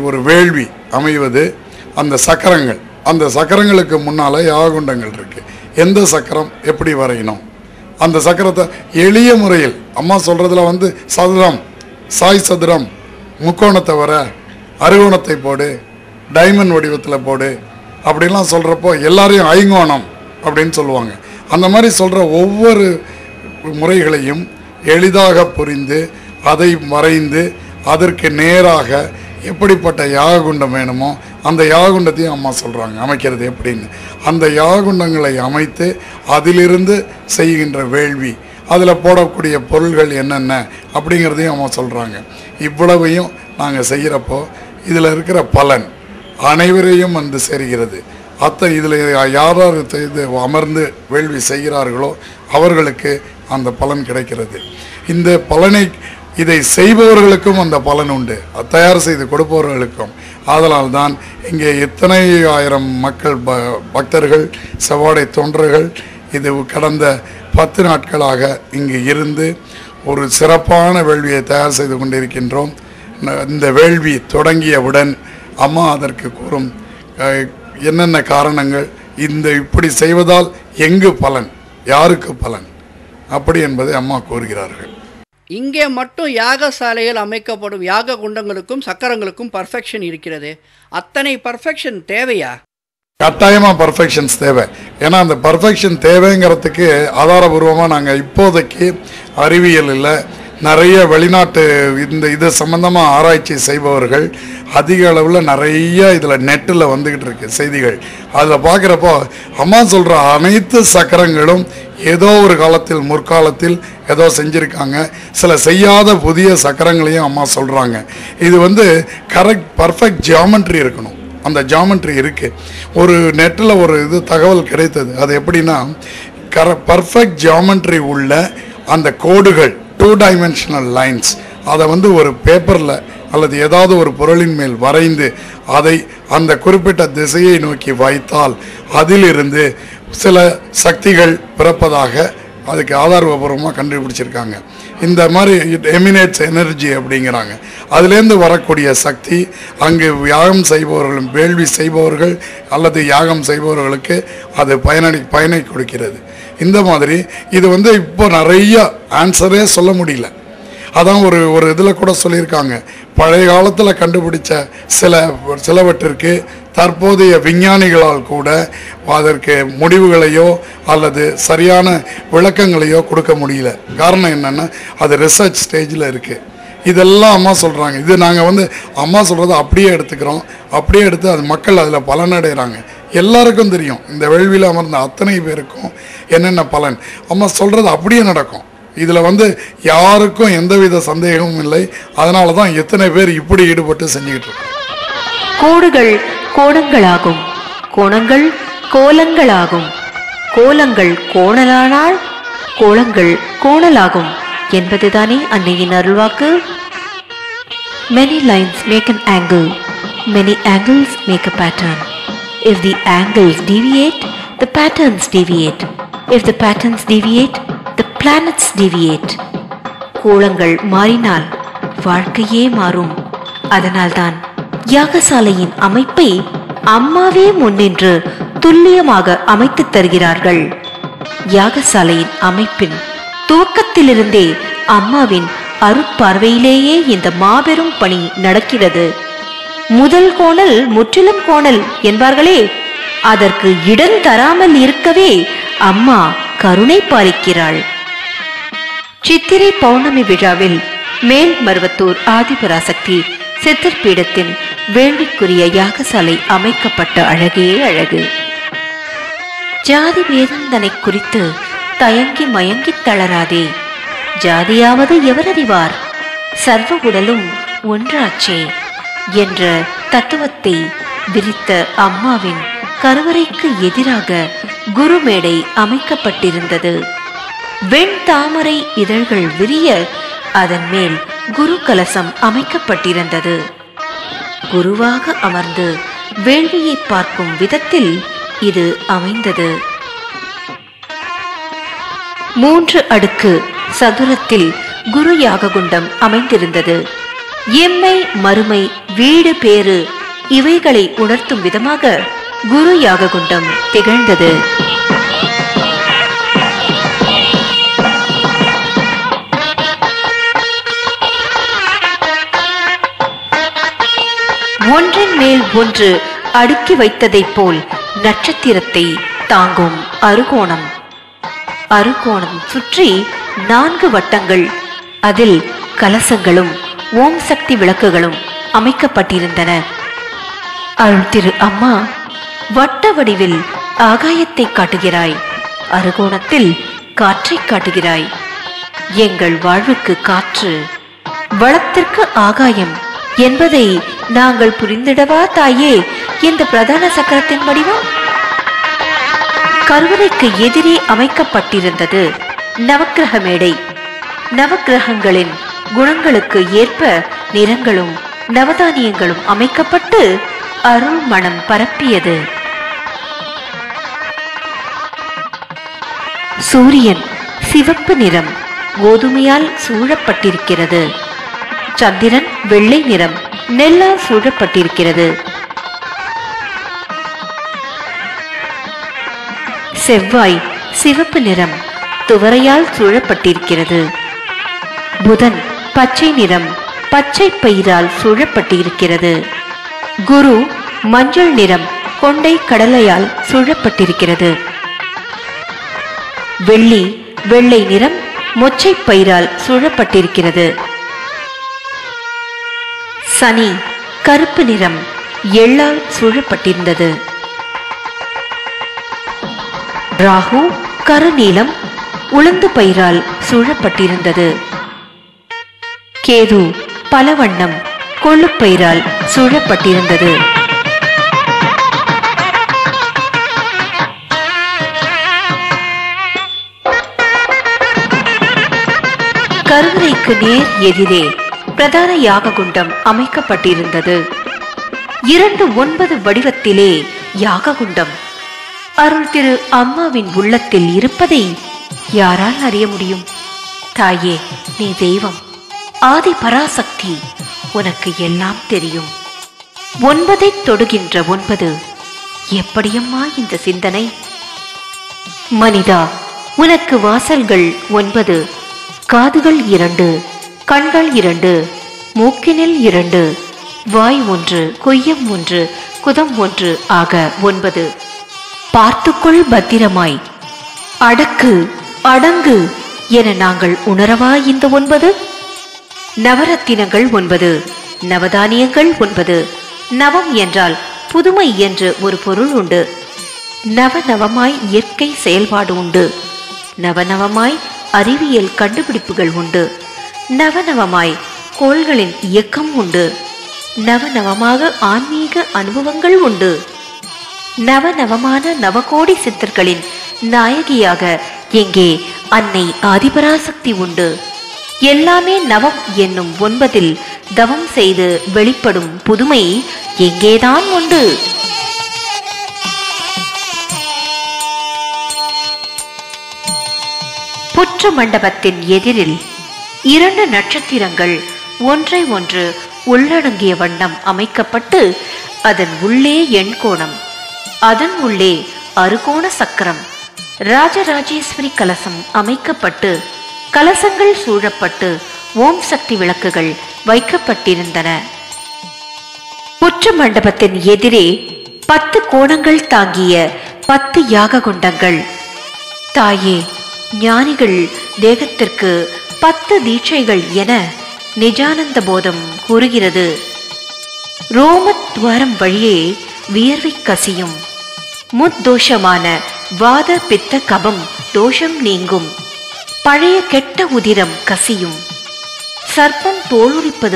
ஒரு வேள்வி அமைவது அந்த சக்கரங்கள், அந்த சக்கரங்களுக்கு முன்னால் யாககுண்டங்கள் இருக்குது. எந்த சக்கரம் எப்படி வரையணும், அந்த சக்கரத்தை எளிய முறையில் அம்மா சொல்கிறதுல சதுரம், சாய் சதுரம், முக்கோணத்தை வர, அறுகோணத்தை போடு, டைமண்ட் வடிவத்தில் போடு அப்படின்லாம் சொல்கிறப்போ எல்லாரையும் ஐங்கோணம் அப்படின்னு சொல்லுவாங்க. அந்த மாதிரி சொல்கிற ஒவ்வொரு முறைகளையும் எளிதாக புரிந்து அதை வரைந்து அதற்கு நேராக எப்படிப்பட்ட யாககுண்டம் வேணுமோ அந்த யாககுண்டத்தையும் அம்மா சொல்கிறாங்க அமைக்கிறது எப்படின்னு. அந்த யாககுண்டங்களை அமைத்து அதிலிருந்து செய்கின்ற வேள்வி, அதில் போடக்கூடிய பொருள்கள் என்னென்ன அப்படிங்கிறதையும் அம்மா சொல்கிறாங்க. இவ்வளவையும் நாங்கள் செய்கிறப்போ இதில் இருக்கிற பலன் அனைவரையும் சேர்கிறது. இதில் யார் யார் செய்து அமர்ந்து வேள்வி செய்கிறார்களோ அவர்களுக்கு அந்த பலன் கிடைக்கிறது. இந்த பலனை இதை செய்பவர்களுக்கும் அந்த பலன் உண்டு, தயார் செய்து கொடுப்பவர்களுக்கும். ஆதலால் தான் இங்கே எத்தனை ஆயிரம் மக்கள் பக்தர்கள், செவ்வாடை தொண்டர்கள் இது கடந்த 10 நாட்களாக இங்கு இருந்து ஒரு சிறப்பான வேள்வியை தயார் செய்து கொண்டிருக்கின்றோம். இந்த வேள்வி தொடங்கியவுடன் அம்மா அதற்கு கூறும் என்னென்ன காரணங்கள், இப்படி செய்வதால் எங்கு பலன், யாருக்கு பலன் அப்படி என்பதை அம்மா கூறுகிறார்கள். இங்கே மட்டும் யாகசாலையில் அமைக்கப்படும் யாக குண்டங்களுக்கும் சக்கரங்களுக்கும் பர்ஃபெக்ஷன் இருக்கிறது. அத்தனை பர்ஃபெக்ஷன் தேவையா? கட்டாயமாக பர்ஃபெக்ஷன்ஸ் தேவை. ஏன்னா அந்த பர்ஃபெக்ஷன் தேவைங்கிறதுக்கு ஆதாரபூர்வமாக நாங்கள் இப்போதைக்கு அறிவியலில் நிறைய வெளிநாட்டு இது சம்பந்தமாக ஆராய்ச்சி செய்பவர்கள் அதிக அளவில் நிறைய இதில் நெட்டில் வந்துக்கிட்டு இருக்கு செய்திகள். அதில் பார்க்குறப்போ அம்மா சொல்கிற அனைத்து சக்கரங்களும் ஏதோ ஒரு காலத்தில் முற்காலத்தில் ஏதோ செஞ்சுருக்காங்க. சில செய்யாத புதிய சக்கரங்களையும் அம்மா சொல்கிறாங்க. இது கரெக்ட் பர்ஃபெக்ட் ஜியாமெட்ரி இருக்கணும். அந்த ஜியாமெட்ரி இருக்குது. ஒரு நெட்டில் ஒரு தகவல் கிடைத்தது. அது எப்படின்னா பர்ஃபெக்ட் ஜியாமெட்ரி உள்ள அந்த கோடுகள் 2 டைமென்ஷனல் லைன்ஸ் அதை ஒரு பேப்பரில் அல்லது ஏதாவது ஒரு பொருளின் மேல் வரைந்து அதை அந்த குறிப்பிட்ட திசையை நோக்கி வைத்தால் அதிலிருந்து சில சக்திகள் பிறப்பதாக அதுக்கு ஆதாரபூர்வமாக கண்டுபிடிச்சிருக்காங்க. இந்த மாதிரி எமினேட்ஸ் எனர்ஜி அப்படிங்கிறாங்க. அதுலேருந்து வரக்கூடிய சக்தி அங்கு யாகம் செய்பவர்களும் வேள்வி செய்பவர்கள் அல்லது யாகம் செய்பவர்களுக்கு அது பயனை கொடுக்கிறது. இந்த மாதிரி இது இப்போ நிறைய ஆன்சரே சொல்ல முடியல. அதான் ஒரு இதில் கூட சொல்லியிருக்காங்க, பழைய காலத்தில் கண்டுபிடிச்ச சிலவற்றிற்கு தற்போதைய விஞ்ஞானிகளால் கூட அதற்கு முடிவுகளையோ அல்லது சரியான விளக்கங்களையோ கொடுக்க முடியல. காரணம் என்னென்னா அது ரிசர்ச் ஸ்டேஜில் இருக்குது. இதெல்லாம் அம்மா சொல்கிறாங்க. இது நாங்கள் அம்மா சொல்கிறத அப்படியே எடுத்துக்கிறோம். அப்படியே எடுத்து அது மக்கள் அதில் பலனடைகிறாங்க. எல்லாருக்கும் தெரியும், இந்த வேள்வியில் அமர்ந்த அத்தனை பேருக்கும் என்னென்ன பலன். அம்மா சொல்கிறது அப்படியே நடக்கும். இதில் யாருக்கும் எந்தவித சந்தேகமும் இல்லை. அதனால தான் எத்தனை பேர் இப்படி ஈடுபட்டு செஞ்சுக்கிட்டு இருக்கோம். கோடுகள் கோணங்களாகும், கோணங்கள் கோலங்களாகும், கோலங்கள் கோணலானால் கோலங்கள் கோணலாகும் என்பதுதானே அன்னையின் அருள்வாக்கு. Many lines make an angle, many angles make a pattern. If the angles deviate, the patterns deviate. If the patterns deviate, the planets deviate. கோலங்கள் மாறினால் வாழ்க்கையே மாறும். அதனால்தான் யாகசாலையின் அமைப்பை அம்மாவே முன்னின்று துல்லியமாக அமைத்து தருகிறார்கள். யாகசாலையின் அமைப்பின் துவக்கத்திலிருந்தே அம்மாவின் அருட்பார்வையிலேயே இந்த மாபெரும் பணி நடக்கிறது. முதல் கோணல் முற்றிலும் கோணல் என்பார்களே, அதற்கு இடம் தராமல் இருக்கவே அம்மா கருணை பாலிக்கிறாள். சித்திரை பௌர்ணமி விழாவில் மேல்மருவத்தூர் ஆதிபராசக்தி சித்தர் பீடத்தின் வேள்விக்குரிய யாகசாலை அமைக்கப்பட்ட அழகே அழகு. ஜாதி வேதந்தனை குறித்து தயங்கி மயங்கி தளராதே. ஜாதியாவது எவர் அறிவார், சர்வ உடலும் ஒன்றாச்சே என்ற தத்துவத்தை விரித்த அம்மாவின் கருவறைக்கு எதிராக குருமேடை அமைக்கப்பட்டிருந்தது. வெண் தாமரை இதழ்கள் விரிய அதன் மேல் குரு கலசம் அமைக்கப்பட்டிருந்தது. குருவாக அமர்ந்து வேள்வியை பார்க்கும் விதத்தில் இது அமைந்தது. 3 அடுக்கு சதுரத்தில் குரு யாககுண்டம் அமைந்திருந்தது. எம்மை மறுமை வீடு பேறு இவைகளை உணர்த்தும் விதமாக குரு யாக குண்டம் திகழ்ந்தது. ஒன்றின் மேல் ஒன்று அடுக்கி வைத்ததைப் போல் நட்சத்திரத்தை தாங்கும் அறுகோணம். அறுகோணம் சுற்றி 4 வட்டங்கள், அதில் கலசங்களும் ஓம் சக்தி விளக்குகளும் அமைக்கப்பட்டிருந்தன. அருள் திரு அம்மா, வட்ட வடிவில் ஆகாயத்தை காட்டுகிறாய், அறுகோணத்தில் காற்றை காட்டுகிறாய். எங்கள் வாழ்வுக்கு காற்று, வளத்திற்கு ஆகாயம் என்பதை நாங்கள் புரிந்திடவா தாயே இந்த பிரதான சக்கரத்தின் வடிவம்? கருவறைக்கு எதிரே அமைக்கப்பட்டிருந்தது நவக்கிரக மேடை. நவக்கிரகங்களின் குணங்களுக்கு ஏற்ப நிறங்களும் நவதானியங்களும் அமைக்கப்பட்டு அருள் மனம் பரப்பியது. சூரியன் சிவப்பு நிறம் கோதுமையால் சூழப்பட்டிருக்கிறது. சந்திரன் வெள்ளை நிறம் நெல்லால் சூழப்பட்டிருக்கிறது. செவ்வாய் சிவப்பு நிறம் துவரையால் சூழப்பட்டிருக்கிறது. புதன் பச்சை நிறம் பச்சை பயிரால் சூழப்பட்டிருக்கிறது. குரு மஞ்சள் நிறம் கொண்டை கடலையால் சூழப்பட்டிருக்கிறது. வெள்ளி வெள்ளை நிறம் மொச்சை பயிரால் சூழப்பட்டிருக்கிறது. சனி கருப்பு நிறம் எள்ளால் சூழப்பட்டிருந்தது. ராகு கருநீலம் உளுந்து பயிரால் சூழப்பட்டிருந்தது. கேது பலவண்ணம் கொள்ளுப்பயிரால் சூழப்பட்டிருந்தது. கருவறைக்கு நேர் எதிரே பிரதான யாக குண்டம் அமைக்கப்பட்டிருந்தது. 2-9 வடிவத்திலே யாக குண்டம் அருள் திரு அம்மாவின் உள்ளத்தில் இருப்பதை யாரால் அறிய முடியும்? தாயே, நீ தெய்வம், ஆதி பராசக்தி, உனக்கு எல்லாம் தெரியும். 9ஐ தொடுகின்ற 9 எப்படியம்மா இந்த சிந்தனை? மனிதா, உனக்கு வாசல்கள் 9, காதுகள் 2, கண்கள் 2, மூக்கினில் 2, வாய் 1, கொய்யம் 1, குதம் 1 ஆக 9. பார்த்துக்கொள் பத்திரமாய், அடக்கு அடங்கு என நாங்கள் உணரவா இந்த 9? நவரத்தினங்கள் 9, நவதானியங்கள் 9. நவம் என்றால் புதுமை என்று ஒரு பொருள் உண்டு. நவநவமாய் இயற்கை செயல்பாடு உண்டு. நவநவமாய் அறிவியல் கண்டுபிடிப்புகள் உண்டு. நவநவமாய் கோள்களின் இயக்கம் உண்டு. நவநவமாக ஆன்மீக அனுபவங்கள் உண்டு. நவநவமான நவகோடி சித்தர்களின் நாயகியாக எங்கே அன்னை ஆதிபராசக்தி உண்டு. எல்லாமே நவம் என்னும் 9இல் தவம் செய்து வெளிப்படும் புதுமை எங்கேதான் உண்டு? புற்று மண்டபத்தின் எதிரில் 2 நட்சத்திரங்கள் ஒன்றை ஒன்று உள்ளடங்கிய வண்ணம் அமைக்கப்பட்டு அதன் உள்ளே எண்கோணம், அதன் உள்ளே அறுகோண சக்கரம், ராஜராஜேஸ்வரி கலசம் அமைக்கப்பட்டு கலசங்கள் சூழப்பட்டு ஓம் சக்தி விளக்குகள் வைக்கப்பட்டிருந்தன. புற்று மண்டபத்தின் எதிரே 10 கோணங்கள் தாங்கிய 10 யாக குண்டங்கள். தாயே, ஞானிகள் தேகத்திற்கு 10 தீட்சைகள் என நிஜானந்த போதம் கூறுகிறது. ரோமத்வாரம் வழியே வியர்வை கசியும். முத்தோஷமான வாத பித்த கபம் தோஷம் நீங்கும். பழைய கெட்ட உதிரம் கசியும். சர்ப்பம் தோலுரிப்பது